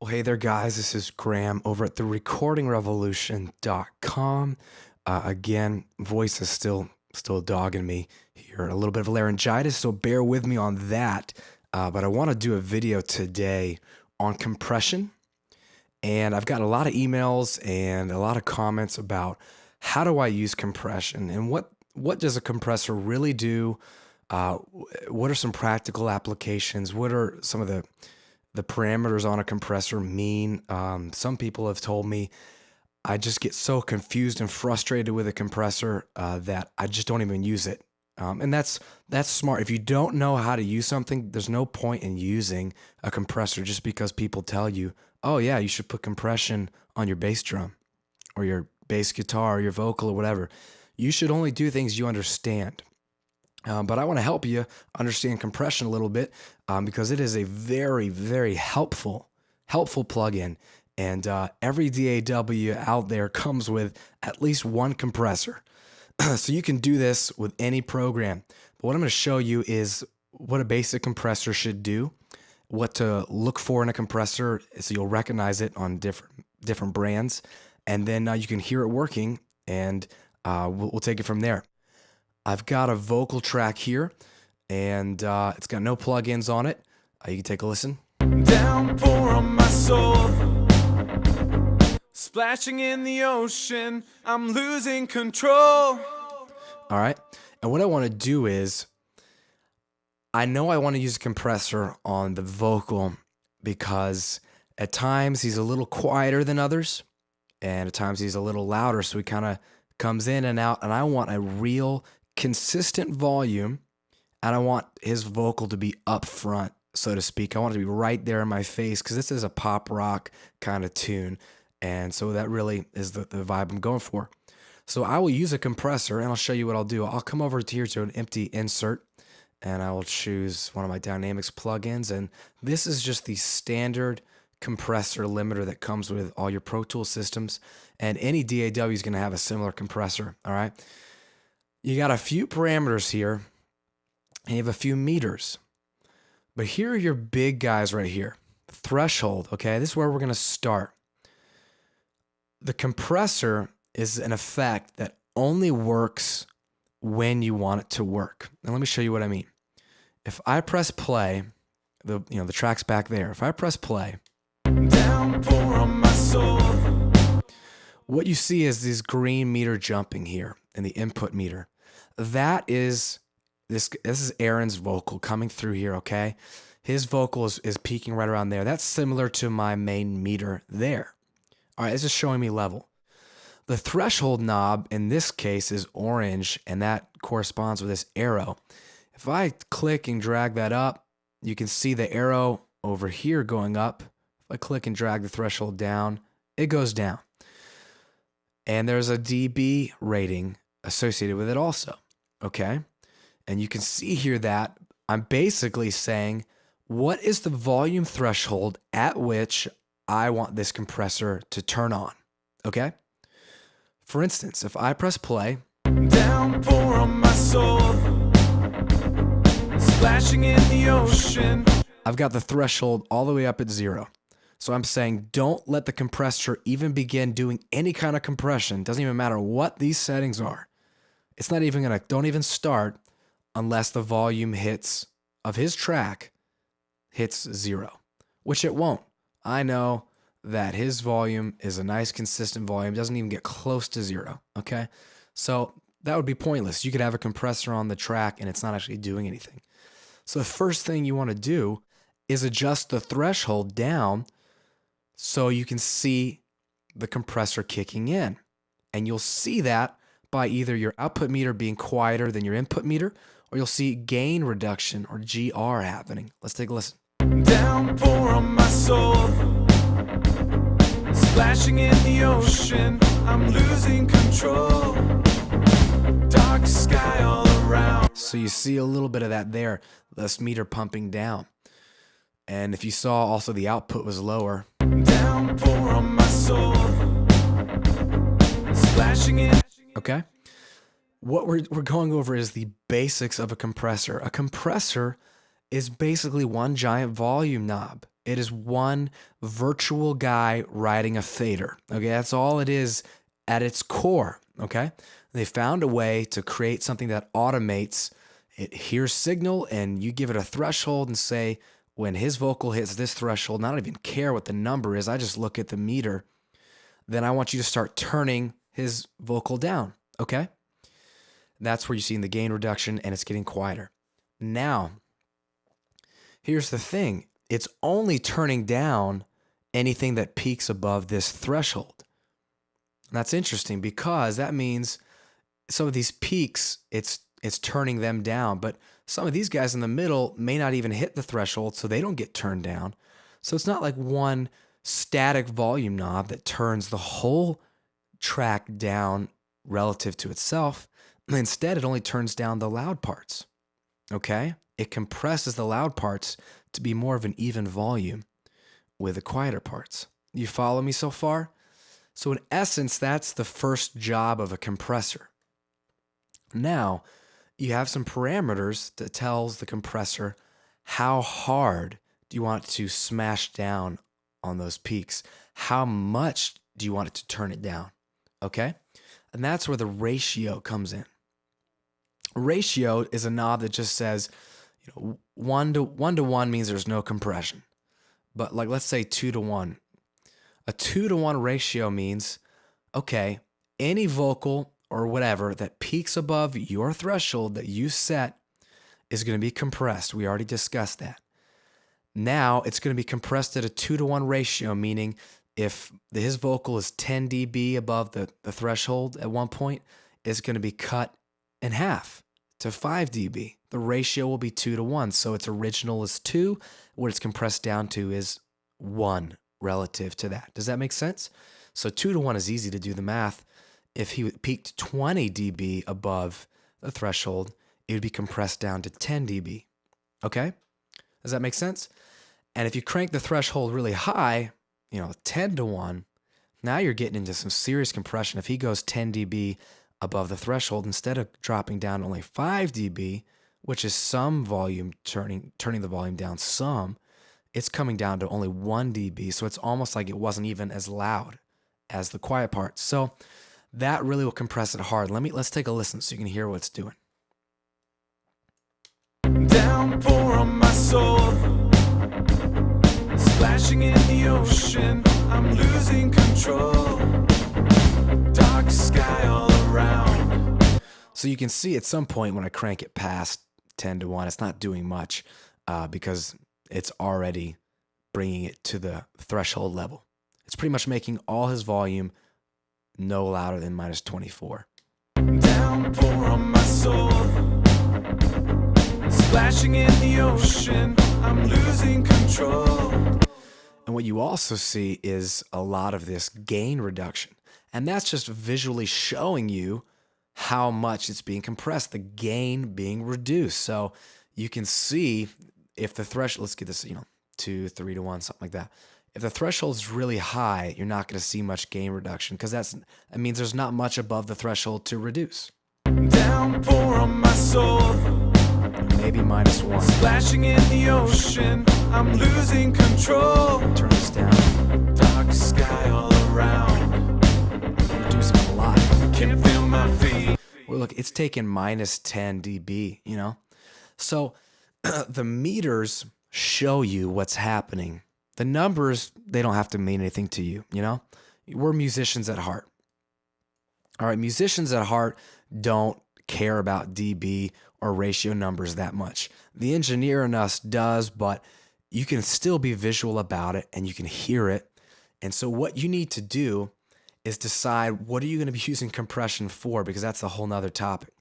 Well, hey there, guys. This is Graham over at therecordingrevolution.com. Again, voice is still dogging me here. A little bit of laryngitis, so bear with me on that. But I want to do a video today on compression, and I've got a lot of emails and a lot of comments about how do I use compression and what does a compressor really do? What are some practical applications? What are some of the parameters on a compressor mean? Some people have told me I just get so confused and frustrated with a compressor that I just don't even use it. And that's smart. If you don't know how to use something, there's no point in using a compressor just because people tell you, oh yeah, you should put compression on your bass drum or your bass guitar or your vocal or whatever. You should only do things you understand. But I want to help you understand compression a little bit because it is a very, very helpful plugin. And every DAW out there comes with at least one compressor. So you can do this with any program. But what I'm going to show you is what a basic compressor should do, what to look for in a compressor so you'll recognize it on different brands. And then you can hear it working, and we'll take it from there. I've got a vocal track here, and it's got no plugins on it. You can take a listen. Downpour on my soul, splashing in the ocean, I'm losing control. All right, and what I want to do is, I know I want to use a compressor on the vocal because at times he's a little quieter than others, and at times he's a little louder, so he kind of comes in and out, and I want a real consistent volume, and I want his vocal to be up front, so to speak. I want it to be right there in my face because this is a pop rock kind of tune, and so that really is the vibe I'm going for. So I will use a compressor, and I'll show you what I'll do. I'll come over here to an empty insert, and I will choose one of my Dynamics plugins, and this is just the standard compressor limiter that comes with all your Pro Tools systems, and any DAW is going to have a similar compressor. All right. You got a few parameters here, and you have a few meters. But here are your big guys right here. Threshold, okay? This is where we're going to start. The compressor is an effect that only works when you want it to work. Now let me show you what I mean. If I press play, the track's back there. If I press play, Downpour on my soul, what you see is this green meter jumping here in the input meter. That is this is Aaron's vocal coming through here, okay? His vocal is peaking right around there. That's similar to my main meter there. All right, this is showing me level. The threshold knob in this case is orange, and that corresponds with this arrow. If I click and drag that up, you can see the arrow over here going up. If I click and drag the threshold down, it goes down. And there's a dB rating associated with it also, okay? And you can see here that I'm basically saying, what is the volume threshold at which I want this compressor to turn on, okay? For instance, if I press play, downpour on my soul, splashing in the ocean. I've got the threshold all the way up at 0. So I'm saying don't let the compressor even begin doing any kind of compression. Doesn't even matter what these settings are. It's not even gonna, don't even start unless the volume of his track hits 0, which it won't. I know that his volume is a nice consistent volume, doesn't even get close to 0, okay? So that would be pointless. You could have a compressor on the track and it's not actually doing anything. So the first thing you wanna do is adjust the threshold down so you can see the compressor kicking in. And you'll see that by either your output meter being quieter than your input meter, or you'll see gain reduction or GR happening. Let's take a listen. Downpour on my soul, splashing in the ocean, I'm losing control. Dark sky all around. So you see a little bit of that there, this meter pumping down. And if you saw also the output was lower. Downpour on my soul, splashing in. Okay? What we're going over is the basics of a compressor. A compressor is basically one giant volume knob. It is one virtual guy riding a fader. Okay, that's all it is at its core. Okay, they found a way to create something that automates. It hears signal, and you give it a threshold and say, when his vocal hits this threshold, and I don't even care what the number is. I just look at the meter. Then I want you to start turning his vocal down. Okay, that's where you're seeing the gain reduction, and it's getting quieter. Now, here's the thing. It's only turning down anything that peaks above this threshold. And that's interesting because that means some of these peaks, it's turning them down. But some of these guys in the middle may not even hit the threshold, so they don't get turned down. So it's not like one static volume knob that turns the whole track down relative to itself. Instead, it only turns down the loud parts. Okay? It compresses the loud parts to be more of an even volume with the quieter parts. You follow me so far? So in essence, that's the first job of a compressor. Now, you have some parameters that tells the compressor how hard do you want it to smash down on those peaks? How much do you want it to turn it down? Okay? And that's where the ratio comes in. Ratio is a knob that just says, 1 to 1 means there's no compression. But like, let's say 2 to 1. A 2 to 1 ratio means, okay, any vocal or whatever that peaks above your threshold that you set is going to be compressed. We already discussed that. Now it's going to be compressed at a 2 to 1 ratio, meaning if his vocal is 10 dB above the threshold at one point, it's going to be cut in half to 5 dB. The ratio will be 2 to 1. So its original is 2. What it's compressed down to is 1 relative to that. Does that make sense? So 2 to 1 is easy to do the math. If he peaked 20 dB above the threshold, it would be compressed down to 10 dB. Okay? Does that make sense? And if you crank the threshold really high, 10 to 1, now you're getting into some serious compression. If he goes 10 dB above the threshold, instead of dropping down only 5 dB, which is some volume, turning the volume down some, it's coming down to only 1 dB. So it's almost like it wasn't even as loud as the quiet part. So that really will compress it hard. Let's take a listen so you can hear what it's doing. Downpour on my soul, splashing in the ocean, I'm losing control. Dark sky all around. So you can see at some point when I crank it past 10 to 1, it's not doing much because it's already bringing it to the threshold level. It's pretty much making all his volume no louder than minus 24. Downpour on my soul, splashing in the ocean, I'm losing control. And what you also see is a lot of this gain reduction. And that's just visually showing you how much it's being compressed, the gain being reduced. So you can see if the threshold, let's get this, 2, 3 to 1, something like that. If the threshold is really high, you're not going to see much gain reduction because that means there's not much above the threshold to reduce. Downpour on my soul, Maybe minus 1. splashing in the ocean, I'm losing control. Turn this down. Dark sky all around, Reducing a lot. can't feel my feet. Well, look, it's taken minus 10 dB, So the meters show you what's happening. The numbers, they don't have to mean anything to you, We're musicians at heart. All right, musicians at heart don't care about dB or ratio numbers that much. The engineer in us does, but you can still be visual about it and you can hear it. And so what you need to do is decide what are you going to be using compression for, because that's a whole nother topic.